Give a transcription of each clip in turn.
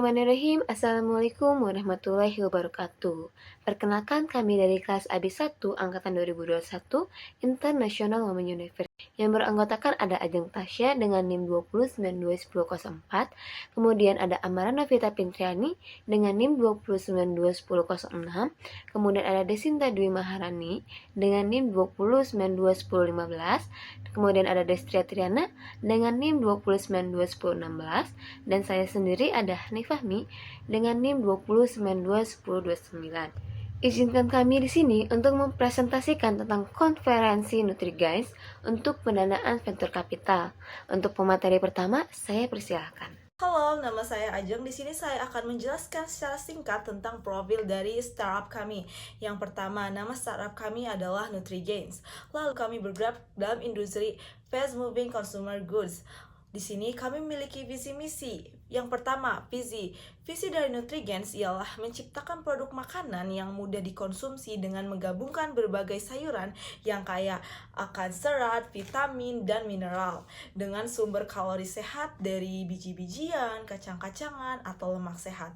Bismillahirrahmanirrahim. Assalamualaikum warahmatullahi wabarakatuh. Perkenalkan kami dari kelas AB1 Angkatan 2021 International Women University yang beranggotakan ada Ajeng Tasya dengan NIM 20921004, kemudian ada Amara Novita Pintriani dengan NIM 20921006, kemudian ada Desinta Dwi Maharani dengan NIM 20921015, kemudian ada Destria Triana dengan NIM 20921016, dan saya sendiri ada Hanifahmi dengan NIM 20921029. Izinkan kami di sini untuk mempresentasikan tentang konferensi NutriGuides untuk pendanaan venture capital. Untuk pemateri pertama, saya persilahkan. Halo, nama saya Ajeng. Di sini saya akan menjelaskan secara singkat tentang profil dari startup kami. Yang pertama, nama startup kami adalah NutriGains. Lalu kami bergerak dalam industri fast moving consumer goods. Di sini kami memiliki visi misi. Yang pertama, visi dari NutriGains ialah menciptakan produk makanan yang mudah dikonsumsi dengan menggabungkan berbagai sayuran yang kaya akan serat, vitamin, dan mineral dengan sumber kalori sehat dari biji-bijian, kacang-kacangan, atau lemak sehat,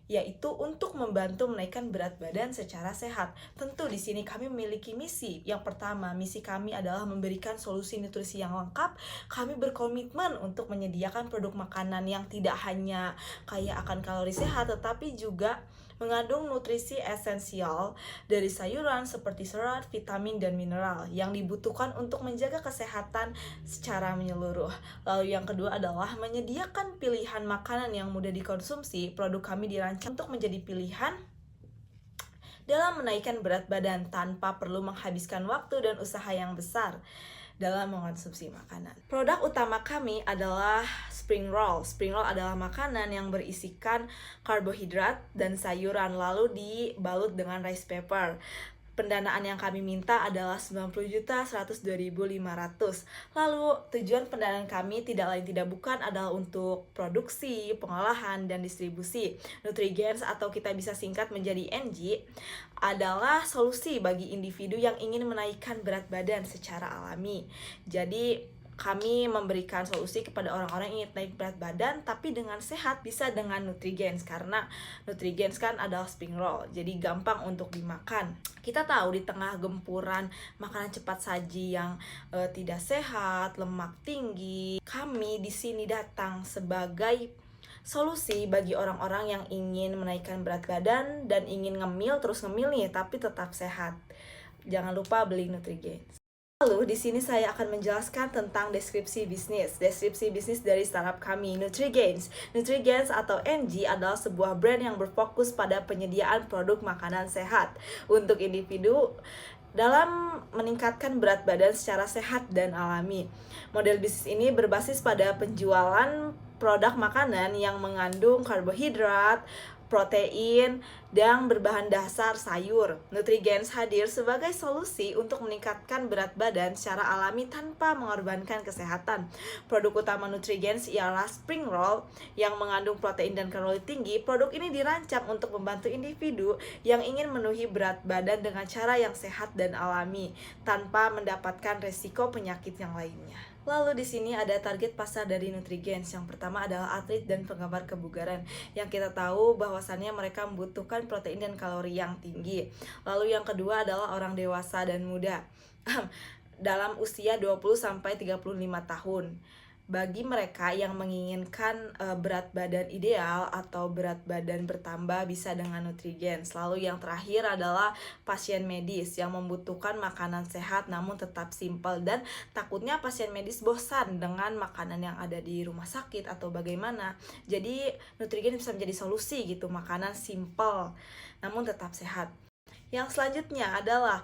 yaitu untuk membantu menaikkan berat badan secara sehat. Tentu di sini kami memiliki misi. Yang pertama, misi kami adalah memberikan solusi nutrisi yang lengkap. Kami berkomitmen untuk menyediakan produk makanan yang tidak hanya kaya akan kalori sehat, tetapi juga mengandung nutrisi esensial dari sayuran seperti serat, vitamin, dan mineral yang dibutuhkan untuk menjaga kesehatan secara menyeluruh. Lalu yang kedua adalah menyediakan pilihan makanan yang mudah dikonsumsi. Produk kami dirancang untuk menjadi pilihan dalam menaikkan berat badan tanpa perlu menghabiskan waktu dan usaha yang besar dalam mengonsumsi makanan. Produk utama kami adalah spring roll. Spring roll adalah makanan yang berisikan karbohidrat dan sayuran lalu dibalut dengan rice paper. Pendanaan yang kami minta adalah 90.102.500. Lalu tujuan pendanaan kami tidak lain tidak bukan adalah untuk produksi, pengolahan, dan distribusi. NutriGains atau kita bisa singkat menjadi NG adalah solusi bagi individu yang ingin menaikkan berat badan secara alami. Jadi kami memberikan solusi kepada orang-orang yang ingin naik berat badan tapi dengan sehat, bisa dengan NutriGains karena NutriGains kan adalah spring roll, jadi gampang untuk dimakan. Kita tahu di tengah gempuran makanan cepat saji yang tidak sehat, lemak tinggi, kami di sini datang sebagai solusi bagi orang-orang yang ingin menaikkan berat badan dan ingin ngemil terus ngemil nih tapi tetap sehat. Jangan lupa beli NutriGains. Lalu di sini saya akan menjelaskan tentang deskripsi bisnis. Deskripsi bisnis dari startup kami, NutriGains. NutriGains atau NG adalah sebuah brand yang berfokus pada penyediaan produk makanan sehat untuk individu dalam meningkatkan berat badan secara sehat dan alami. Model bisnis ini berbasis pada penjualan produk makanan yang mengandung karbohidrat, protein, dan berbahan dasar sayur. NutriGains hadir sebagai solusi untuk meningkatkan berat badan secara alami tanpa mengorbankan kesehatan. Produk utama NutriGains ialah spring roll yang mengandung protein dan kalori tinggi. Produk ini dirancang untuk membantu individu yang ingin memenuhi berat badan dengan cara yang sehat dan alami tanpa mendapatkan resiko penyakit yang lainnya. Lalu di sini ada target pasar dari NutriGains. Yang pertama adalah atlet dan penggemar kebugaran, yang kita tahu bahwasannya mereka membutuhkan protein dan kalori yang tinggi. Lalu yang kedua adalah orang dewasa dan muda dalam usia 20-35 tahun. Bagi mereka yang menginginkan berat badan ideal atau berat badan bertambah bisa dengan NutriGains. Lalu yang terakhir adalah pasien medis yang membutuhkan makanan sehat namun tetap simpel dan takutnya pasien medis bosan dengan makanan yang ada di rumah sakit atau bagaimana. Jadi NutriGains bisa menjadi solusi gitu, makanan simpel namun tetap sehat. Yang selanjutnya adalah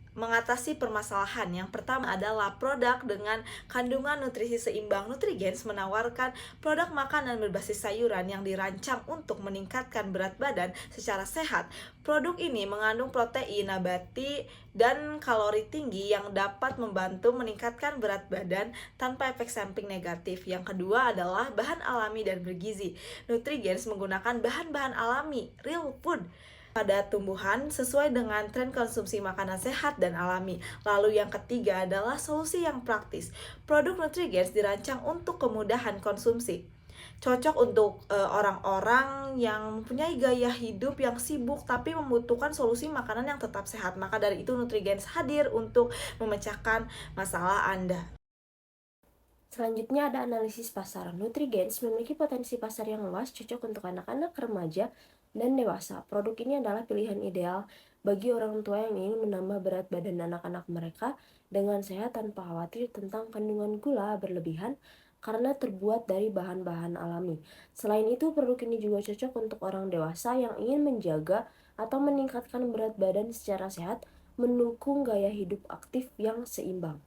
mengatasi permasalahan. Yang pertama adalah produk dengan kandungan nutrisi seimbang. NutriGains menawarkan produk makanan berbasis sayuran yang dirancang untuk meningkatkan berat badan secara sehat. Produk ini mengandung protein nabati dan kalori tinggi yang dapat membantu meningkatkan berat badan tanpa efek samping negatif. Yang kedua adalah bahan alami dan bergizi. NutriGains menggunakan bahan-bahan alami, real food, pada tumbuhan sesuai dengan tren konsumsi makanan sehat dan alami. Lalu yang ketiga adalah solusi yang praktis. Produk NutriGains dirancang untuk kemudahan konsumsi. Cocok untuk orang-orang yang mempunyai gaya hidup yang sibuk tapi membutuhkan solusi makanan yang tetap sehat. Maka dari itu Nutrigens hadir untuk memecahkan masalah Anda. Selanjutnya ada analisis pasar. Nutrigens memiliki potensi pasar yang luas, cocok untuk anak-anak, remaja, dan dewasa. Produk ini adalah pilihan ideal bagi orang tua yang ingin menambah berat badan anak-anak mereka dengan sehat tanpa khawatir tentang kandungan gula berlebihan karena terbuat dari bahan-bahan alami. Selain itu, produk ini juga cocok untuk orang dewasa yang ingin menjaga atau meningkatkan berat badan secara sehat, mendukung gaya hidup aktif yang seimbang.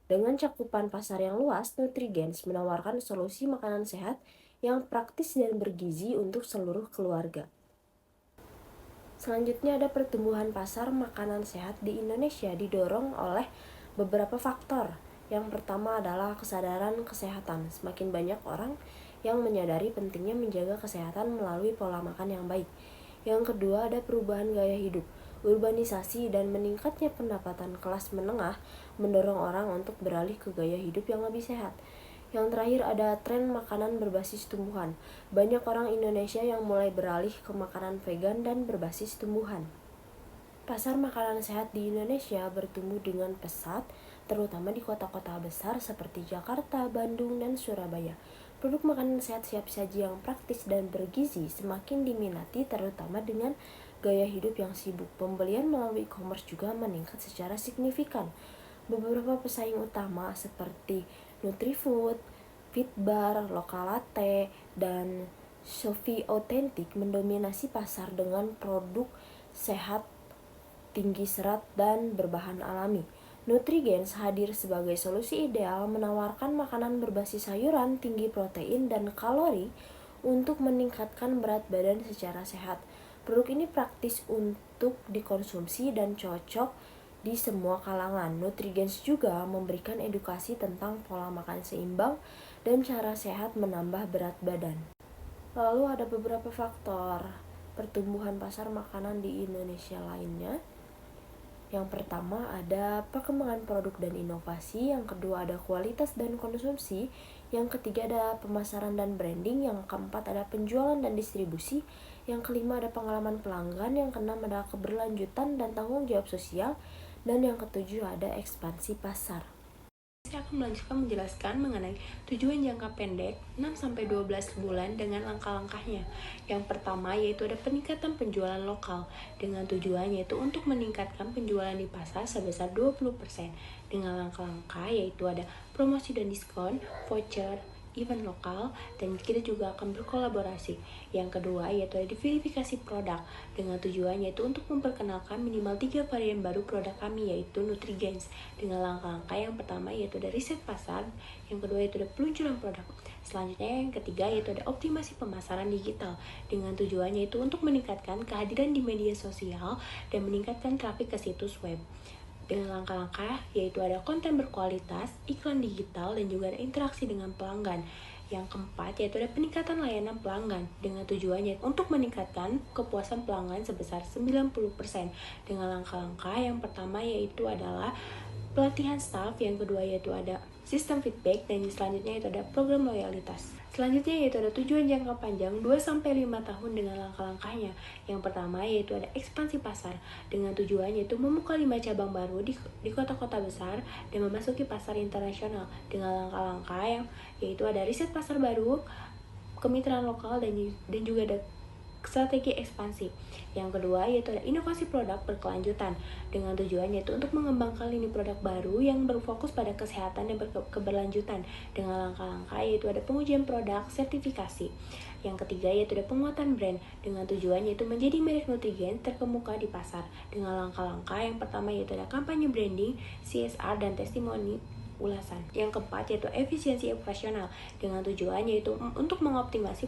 Dengan cakupan pasar yang luas, Nutrigens menawarkan solusi makanan sehat yang praktis dan bergizi untuk seluruh keluarga. Selanjutnya ada pertumbuhan pasar makanan sehat di Indonesia didorong oleh beberapa faktor. Yang pertama adalah kesadaran kesehatan. Semakin banyak orang yang menyadari pentingnya menjaga kesehatan melalui pola makan yang baik. Yang kedua ada perubahan gaya hidup. Urbanisasi dan meningkatnya pendapatan kelas menengah mendorong orang untuk beralih ke gaya hidup yang lebih sehat. Yang terakhir ada tren makanan berbasis tumbuhan. Banyak orang Indonesia yang mulai beralih ke makanan vegan dan berbasis tumbuhan. Pasar makanan sehat di Indonesia bertumbuh dengan pesat, terutama di kota-kota besar seperti Jakarta, Bandung, dan Surabaya. Produk makanan sehat siap saji yang praktis dan bergizi semakin diminati terutama dengan gaya hidup yang sibuk. Pembelian melalui e-commerce juga meningkat secara signifikan. Beberapa pesaing utama seperti Nutrifood, Fitbar, Lokalate, dan Shopee Authentic mendominasi pasar dengan produk sehat, tinggi serat, dan berbahan alami. Nutrigens hadir sebagai solusi ideal menawarkan makanan berbasis sayuran, tinggi protein dan kalori untuk meningkatkan berat badan secara sehat. Produk ini praktis untuk dikonsumsi dan cocok di semua kalangan. Nutrigens juga memberikan edukasi tentang pola makan seimbang dan cara sehat menambah berat badan. Lalu ada beberapa faktor pertumbuhan pasar makanan di Indonesia lainnya. Yang pertama ada perkembangan produk dan inovasi, yang kedua ada kualitas dan konsumsi, yang ketiga ada pemasaran dan branding, yang keempat ada penjualan dan distribusi, yang kelima ada pengalaman pelanggan, yang keenam ada keberlanjutan dan tanggung jawab sosial, dan yang ketujuh ada ekspansi pasar. Saya akan melanjutkan menjelaskan mengenai tujuan jangka pendek 6-12 bulan dengan langkah-langkahnya. Yang pertama yaitu ada peningkatan penjualan lokal dengan tujuan yaitu untuk meningkatkan penjualan di pasar sebesar 20%. Dengan langkah-langkah yaitu ada promosi dan diskon, voucher, event lokal, dan kita juga akan berkolaborasi. Yang kedua yaitu ada verifikasi produk dengan tujuan yaitu untuk memperkenalkan minimal 3 varian baru produk kami yaitu Nutrigens. Dengan langkah-langkah yang pertama yaitu ada riset pasar, yang kedua yaitu ada peluncuran produk. Selanjutnya yang ketiga yaitu ada optimasi pemasaran digital dengan tujuan yaitu untuk meningkatkan kehadiran di media sosial dan meningkatkan trafik ke situs web. Dengan langkah-langkah yaitu ada konten berkualitas, iklan digital, dan juga ada interaksi dengan pelanggan. Yang keempat yaitu ada peningkatan layanan pelanggan dengan tujuannya untuk meningkatkan kepuasan pelanggan sebesar 90%. Dengan langkah-langkah yang pertama yaitu adalah pelatihan staff, yang kedua yaitu ada sistem feedback, dan selanjutnya yaitu ada program loyalitas. Selanjutnya yaitu ada tujuan jangka panjang 2-5 tahun dengan langkah-langkahnya. Yang pertama yaitu ada ekspansi pasar dengan tujuan yaitu membuka 5 cabang baru di kota-kota besar dan memasuki pasar internasional. Dengan langkah-langkah yang yaitu ada riset pasar baru, kemitraan lokal, dan juga ada strategi ekspansi. Yang kedua yaitu ada inovasi produk berkelanjutan dengan tujuan yaitu untuk mengembangkan lini produk baru yang berfokus pada kesehatan dan keberlanjutan. Dengan langkah-langkah yaitu ada pengujian produk, sertifikasi. Yang ketiga yaitu ada penguatan brand dengan tujuan yaitu menjadi merek Nutrigen terkemuka di pasar. Dengan langkah-langkah yang pertama yaitu ada kampanye branding, CSR, dan testimoni ulasan. Yang keempat yaitu efisiensi operasional dengan tujuan yaitu untuk mengoptimasi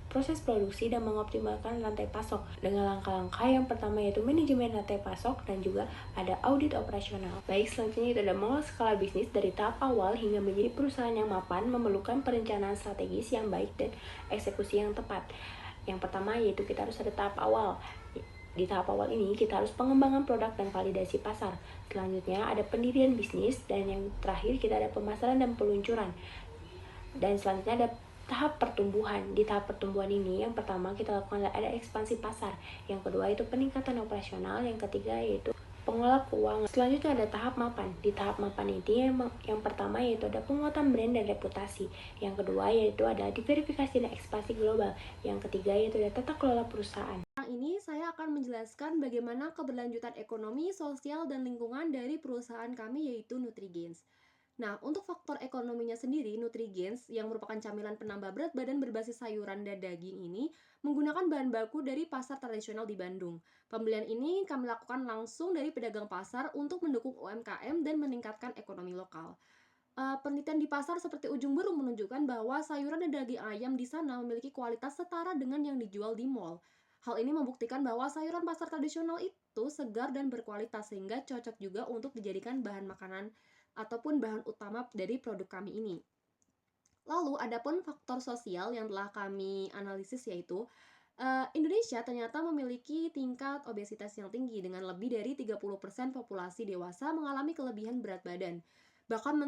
proses produksi dan mengoptimalkan rantai pasok. Dengan langkah-langkah yang pertama yaitu manajemen rantai pasok dan juga ada audit operasional. Baik, selanjutnya itu ada mengolah skala bisnis dari tahap awal hingga menjadi perusahaan yang mapan, memerlukan perencanaan strategis yang baik dan eksekusi yang tepat. Yang pertama yaitu kita harus ada tahap awal. Di tahap awal ini kita harus pengembangan produk dan validasi pasar. Selanjutnya ada pendirian bisnis, dan yang terakhir kita ada pemasaran dan peluncuran. Dan selanjutnya ada tahap pertumbuhan. Di tahap pertumbuhan ini, yang pertama kita lakukan ada ekspansi pasar, yang kedua itu peningkatan operasional, yang ketiga yaitu pengelola keuangan. Selanjutnya ada tahap mapan. Di tahap mapan ini yang pertama yaitu ada penguatan brand dan reputasi. Yang kedua yaitu ada diverifikasi dan ekspansi global. Yang ketiga yaitu ada tata kelola perusahaan. Sekarang ini saya akan menjelaskan bagaimana keberlanjutan ekonomi, sosial, dan lingkungan dari perusahaan kami yaitu Nutrigens. Nah, untuk faktor ekonominya sendiri, Nutrigens yang merupakan camilan penambah berat badan berbasis sayuran dan daging ini menggunakan bahan baku dari pasar tradisional di Bandung. Pembelian ini kami lakukan langsung dari pedagang pasar untuk mendukung UMKM dan meningkatkan ekonomi lokal. Penelitian di pasar seperti Ujung Berung menunjukkan bahwa sayuran dan daging ayam di sana memiliki kualitas setara dengan yang dijual di mall. Hal ini membuktikan bahwa sayuran pasar tradisional itu segar dan berkualitas sehingga cocok juga untuk dijadikan bahan makanan ataupun bahan utama dari produk kami ini. Lalu adapun faktor sosial yang telah kami analisis yaitu Indonesia ternyata memiliki tingkat obesitas yang tinggi dengan lebih dari 30% populasi dewasa mengalami kelebihan berat badan. Bahkan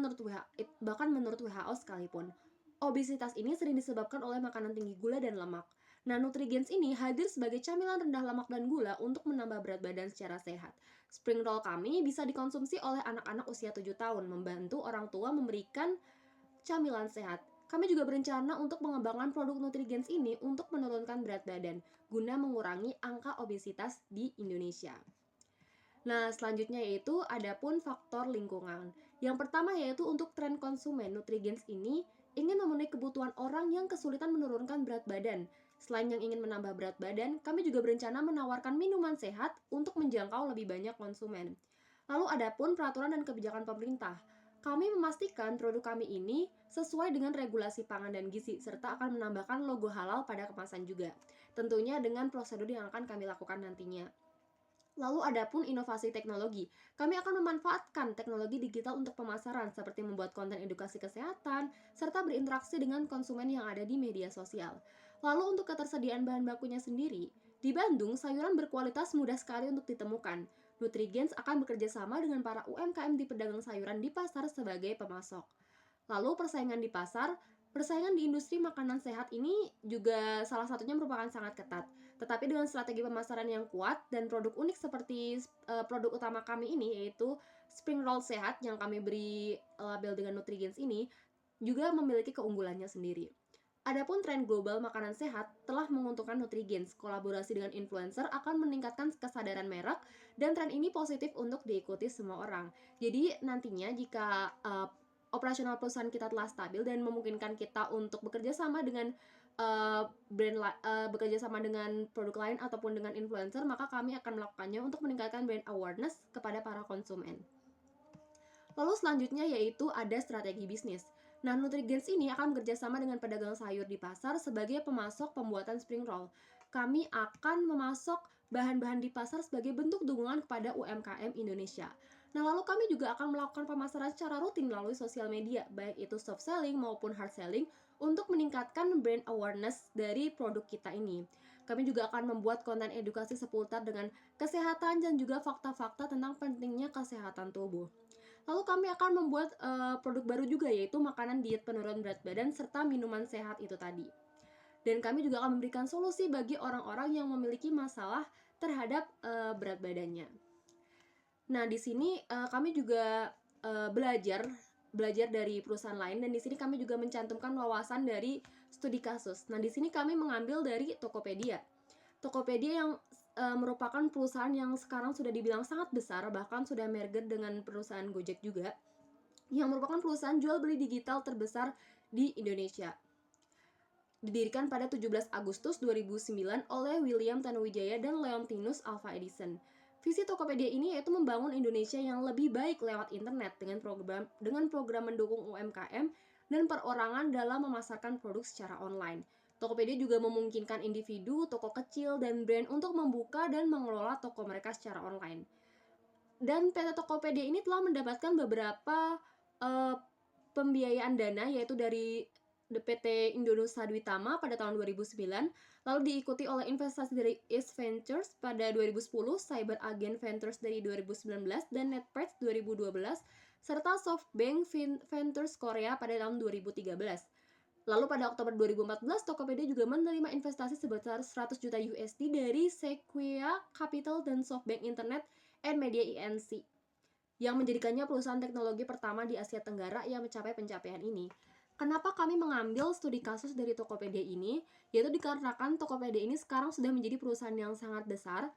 menurut WHO sekalipun. Obesitas ini sering disebabkan oleh makanan tinggi gula dan lemak. Nah, Nutrigens ini hadir sebagai camilan rendah lemak dan gula untuk menambah berat badan secara sehat. Spring roll kami bisa dikonsumsi oleh anak-anak usia 7 tahun, membantu orang tua memberikan camilan sehat. Kami juga berencana untuk mengembangkan produk Nutrigens ini untuk menurunkan berat badan, guna mengurangi angka obesitas di Indonesia. Nah, selanjutnya yaitu adapun faktor lingkungan. Yang pertama yaitu untuk tren konsumen, Nutrigens ini ingin memenuhi kebutuhan orang yang kesulitan menurunkan berat badan. Selain yang ingin menambah berat badan, kami juga berencana menawarkan minuman sehat untuk menjangkau lebih banyak konsumen. Lalu adapun peraturan dan kebijakan pemerintah. Kami memastikan produk kami ini sesuai dengan regulasi pangan dan gizi, serta akan menambahkan logo halal pada kemasan juga. Tentunya dengan prosedur yang akan kami lakukan nantinya. Lalu adapun inovasi teknologi, kami akan memanfaatkan teknologi digital untuk pemasaran seperti membuat konten edukasi kesehatan, serta berinteraksi dengan konsumen yang ada di media sosial. Lalu untuk ketersediaan bahan bakunya sendiri, di Bandung sayuran berkualitas mudah sekali untuk ditemukan. Nutrigens akan bekerja sama dengan para UMKM di pedagang sayuran di pasar sebagai pemasok. Lalu persaingan di pasar, persaingan di industri makanan sehat ini juga salah satunya merupakan sangat ketat. Tetapi dengan strategi pemasaran yang kuat dan produk unik seperti produk utama kami ini yaitu spring roll sehat yang kami beri label dengan Nutrigens ini juga memiliki keunggulannya sendiri. Adapun tren global makanan sehat telah menguntungkan Nutrigens. Kolaborasi dengan influencer akan meningkatkan kesadaran merek dan tren ini positif untuk diikuti semua orang. Jadi nantinya jika operasional perusahaan kita telah stabil dan memungkinkan kita untuk bekerja sama dengan bekerja sama dengan produk lain ataupun dengan influencer, maka kami akan melakukannya untuk meningkatkan brand awareness kepada para konsumen. Lalu selanjutnya yaitu ada strategi bisnis. Nah, Nutrigens ini akan bekerja sama dengan pedagang sayur di pasar sebagai pemasok pembuatan spring roll. Kami akan memasok bahan-bahan di pasar sebagai bentuk dukungan kepada UMKM Indonesia. Nah, lalu kami juga akan melakukan pemasaran secara rutin melalui sosial media, baik itu soft selling maupun hard selling, untuk meningkatkan brand awareness dari produk kita ini. Kami juga akan membuat konten edukasi seputar dengan kesehatan dan juga fakta-fakta tentang pentingnya kesehatan tubuh. Lalu kami akan membuat produk baru juga yaitu makanan diet penurun berat badan serta minuman sehat itu tadi. Dan kami juga akan memberikan solusi bagi orang-orang yang memiliki masalah terhadap berat badannya. Nah, di sini kami juga belajar dari perusahaan lain dan di sini kami juga mencantumkan wawasan dari studi kasus. Nah, di sini kami mengambil dari Tokopedia. Tokopedia yang merupakan perusahaan yang sekarang sudah dibilang sangat besar, bahkan sudah merger dengan perusahaan Gojek juga, yang merupakan perusahaan jual beli digital terbesar di Indonesia. Didirikan pada 17 Agustus 2009 oleh William Tanuwijaya dan Leontinus Alva Edison. Visi Tokopedia ini yaitu membangun Indonesia yang lebih baik lewat internet dengan program mendukung UMKM dan perorangan dalam memasarkan produk secara online. Tokopedia juga memungkinkan individu, toko kecil, dan brand untuk membuka dan mengelola toko mereka secara online. Dan PT Tokopedia ini telah mendapatkan beberapa pembiayaan dana yaitu dari PT Indonesia Dwitama pada tahun 2009, lalu diikuti oleh investasi dari East Ventures pada 2010, Cyber Agent Ventures dari 2019, dan NetPress 2012, serta SoftBank Ventures Korea pada tahun 2013. Lalu pada Oktober 2014, Tokopedia juga menerima investasi sebesar 100 juta USD dari Sequoia Capital dan SoftBank Internet and Media Inc. yang menjadikannya perusahaan teknologi pertama di Asia Tenggara yang mencapai pencapaian ini. Kenapa kami mengambil studi kasus dari Tokopedia ini? Yaitu dikarenakan Tokopedia ini sekarang sudah menjadi perusahaan yang sangat besar,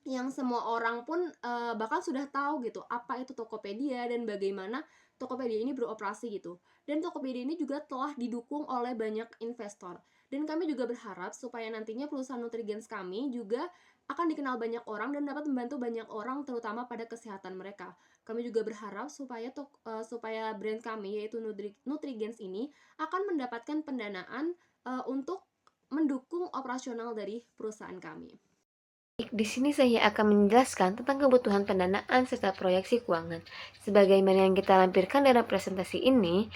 yang semua orang pun bahkan sudah tahu gitu apa itu Tokopedia dan bagaimana Tokopedia ini beroperasi gitu. Dan Tokopedia ini juga telah didukung oleh banyak investor. Dan kami juga berharap supaya nantinya perusahaan Nutrigens kami juga akan dikenal banyak orang dan dapat membantu banyak orang terutama pada kesehatan mereka. Kami juga berharap supaya brand kami yaitu Nutrigens ini akan mendapatkan pendanaan untuk mendukung operasional dari perusahaan kami. Di sini saya akan menjelaskan tentang kebutuhan pendanaan serta proyeksi keuangan. Sebagaimana yang kita lampirkan dalam presentasi ini,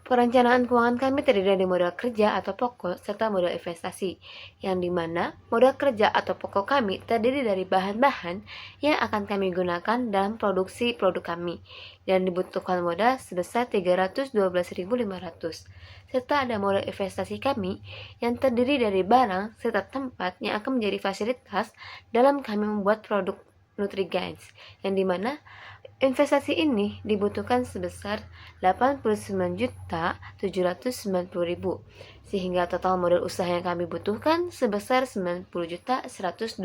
perencanaan keuangan kami terdiri dari modal kerja atau pokok serta modal investasi, yang dimana modal kerja atau pokok kami terdiri dari bahan-bahan yang akan kami gunakan dalam produksi produk kami, dan dibutuhkan modal sebesar 312.500. Serta ada modal investasi kami yang terdiri dari barang serta tempat yang akan menjadi fasilitas dalam kami membuat produk Nutrigens, yang dimana investasi ini dibutuhkan sebesar 89.790.000, sehingga total modal usaha yang kami butuhkan sebesar 90.102.500.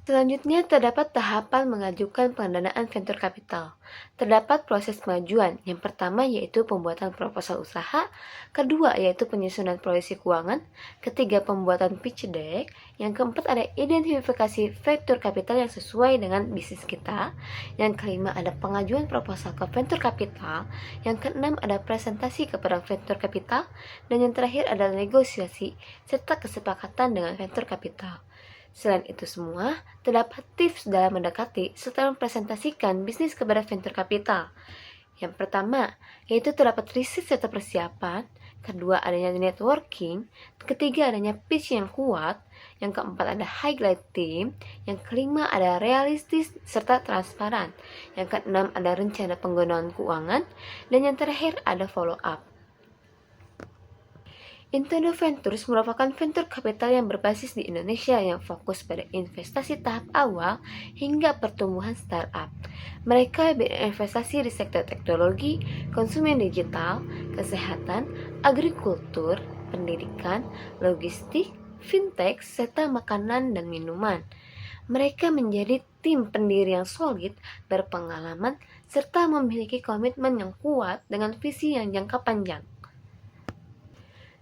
Selanjutnya terdapat tahapan mengajukan pendanaan venture capital. Terdapat proses kemajuan. Yang pertama yaitu pembuatan proposal usaha, kedua yaitu penyusunan proyeksi keuangan, ketiga pembuatan pitch deck, yang keempat ada identifikasi venture capital yang sesuai dengan bisnis kita, yang kelima ada pengajuan proposal ke venture capital, yang keenam ada presentasi kepada venture capital, dan yang terakhir adalah negosiasi serta kesepakatan dengan venture capital. Selain itu semua, terdapat tips dalam mendekati serta mempresentasikan bisnis kepada venture capital. Yang pertama, yaitu terdapat riset serta persiapan, kedua adanya networking, ketiga adanya pitch yang kuat, yang keempat ada highlight team, yang kelima ada realistis serta transparan, yang keenam ada rencana penggunaan keuangan, dan yang terakhir ada follow up. Intendo Ventures merupakan venture capital yang berbasis di Indonesia yang fokus pada investasi tahap awal hingga pertumbuhan startup. Mereka berinvestasi di sektor teknologi, konsumen digital, kesehatan, agrikultur, pendidikan, logistik, fintech, serta makanan dan minuman. Mereka menjadi tim pendiri yang solid, berpengalaman, serta memiliki komitmen yang kuat dengan visi yang jangka panjang.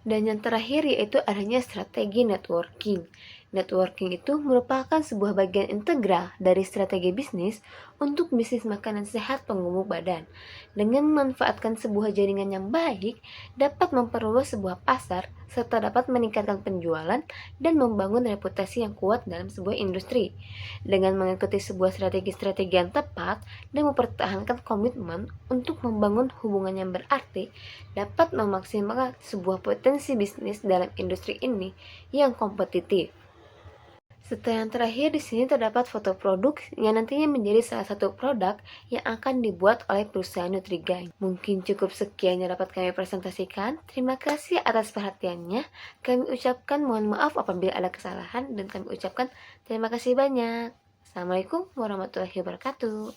Dan yang terakhir yaitu adanya strategi networking. Networking itu merupakan sebuah bagian integral dari strategi bisnis untuk bisnis makanan sehat penggemuk badan. Dengan memanfaatkan sebuah jaringan yang baik, dapat memperluas sebuah pasar, serta dapat meningkatkan penjualan dan membangun reputasi yang kuat dalam sebuah industri. Dengan mengikuti sebuah strategi-strategi yang tepat dan mempertahankan komitmen untuk membangun hubungan yang berarti, dapat memaksimalkan sebuah potensi bisnis dalam industri ini yang kompetitif. Serta yang terakhir di sini terdapat foto produk yang nantinya menjadi salah satu produk yang akan dibuat oleh perusahaan Nutrigens. Mungkin cukup sekian yang dapat kami presentasikan. Terima kasih atas perhatiannya. Kami ucapkan mohon maaf apabila ada kesalahan dan kami ucapkan terima kasih banyak. Assalamualaikum warahmatullahi wabarakatuh.